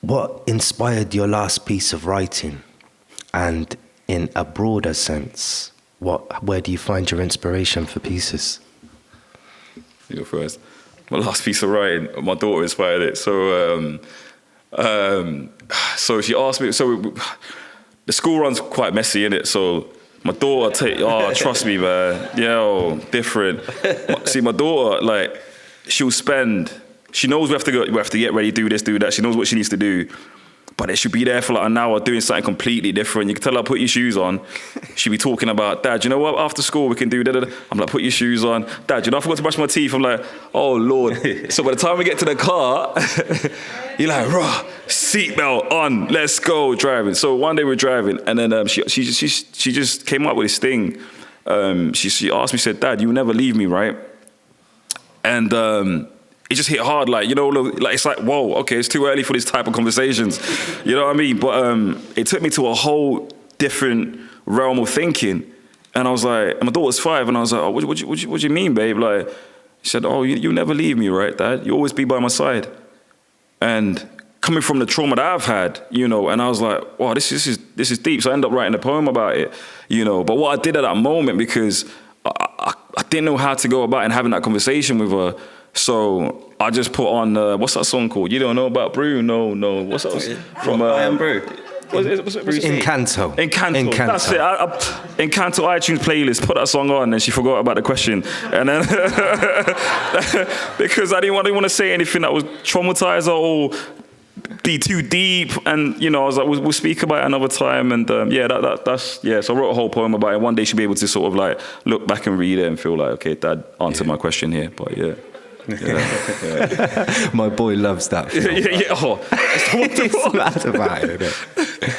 What inspired your last piece of writing? And in a broader sense, where do you find your inspiration for pieces? You go first. My last piece of writing, my daughter inspired it. So she asked me, so the school run's quite messy, innit? So my daughter, trust me, man, different. See, my daughter, like, she knows we have to get ready, do this, do that. She knows what she needs to do. But it should be there for like an hour doing something completely different. You can tell her, put your shoes on. She'll be talking about, Dad, you know what? After school, we can do da-da-da. I'm like, put your shoes on. Dad, you know, I forgot to brush my teeth. I'm like, oh, Lord. So by the time we get to the car, you're like, rah, seatbelt on, let's go, driving. So one day we're driving, and then she just came up with this thing. She asked me, said, Dad, you will never leave me, right? And it just hit hard, like, you know, like, it's like, whoa, okay, it's too early for this type of conversations. You know what I mean? But it took me to a whole different realm of thinking. And I was like, and my daughter's 5, and I was like, oh, what do you mean, babe? Like, she said, oh, you never leave me, right, Dad? You always be by my side. And coming from the trauma that I've had, you know, and I was like, wow, this is deep. So I ended up writing a poem about it, you know. But what I did at that moment, because I didn't know how to go about and having that conversation with her, so I just put on, what's that song called? You don't know about Brew? No. What's that? From I Am Brew. What's it? Encanto. That's it. Encanto iTunes playlist. Put that song on, and she forgot about the question. And then because I didn't want to say anything that was traumatized or be too deep. And you know, I was like, we'll speak about it another time. And So I wrote a whole poem about it. One day she'll be able to sort of like look back and read it and feel like, okay, Dad answered my question here. But yeah. My boy loves that film. He's mad about it, isn't it?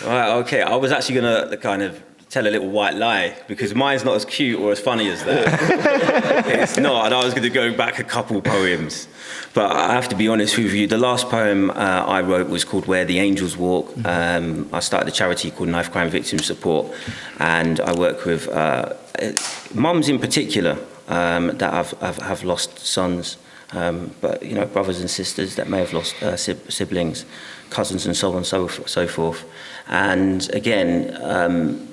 Right, okay. I was actually going to kind of tell a little white lie, because mine's not as cute or as funny as that. It's not, and I was going to go back a couple poems. But I have to be honest with you, the last poem I wrote was called Where the Angels Walk. I started a charity called Knife Crime Victim Support, and I work with mums in particular that have lost sons, but you know, brothers and sisters that may have lost siblings, cousins, and so on and so forth. And again,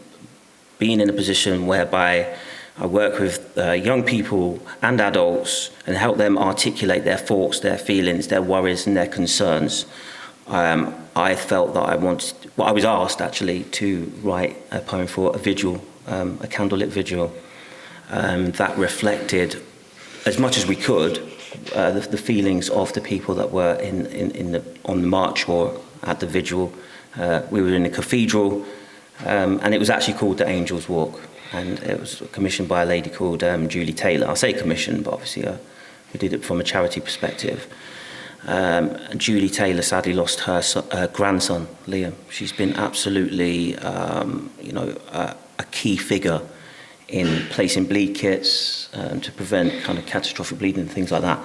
being in a position whereby I work with young people and adults and help them articulate their thoughts, their feelings, their worries, and their concerns, I felt that I was asked actually to write a poem for a vigil, a candlelit vigil. That reflected, as much as we could, the feelings of the people that were on the march or at the vigil. We were in a cathedral, and it was actually called The Angels Walk, and it was commissioned by a lady called Julie Taylor. I say commissioned, but obviously we did it from a charity perspective. Julie Taylor sadly lost her grandson, Liam. She's been absolutely, a key figure in placing bleed kits to prevent kind of catastrophic bleeding and things like that.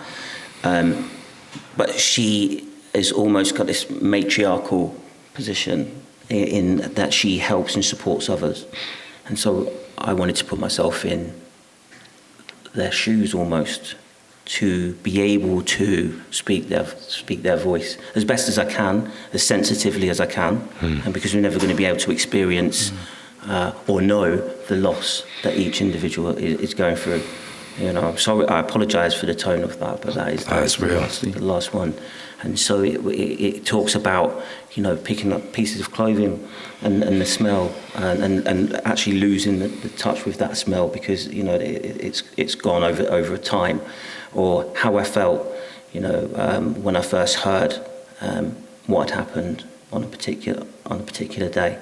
But she has almost got this matriarchal position in that she helps and supports others. And so I wanted to put myself in their shoes almost, to be able to speak their voice as best as I can, as sensitively as I can, and because we're never going to be able to experience or know the loss that each individual is going through. You know, I'm sorry, I apologise for the tone of that, but that is the last one. And so it talks about, you know, picking up pieces of clothing and the smell and actually losing the touch with that smell, because, you know, it's gone over time. Or how I felt, you know, when I first heard what had happened on a particular day.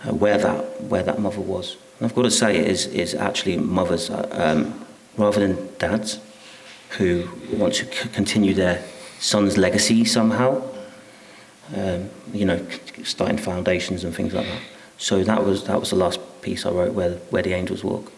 Where that mother was. And I've got to say it is actually mothers rather than dads who want to continue their son's legacy somehow, you know, starting foundations and things like that. So that was the last piece I wrote, Where the Angels Walk.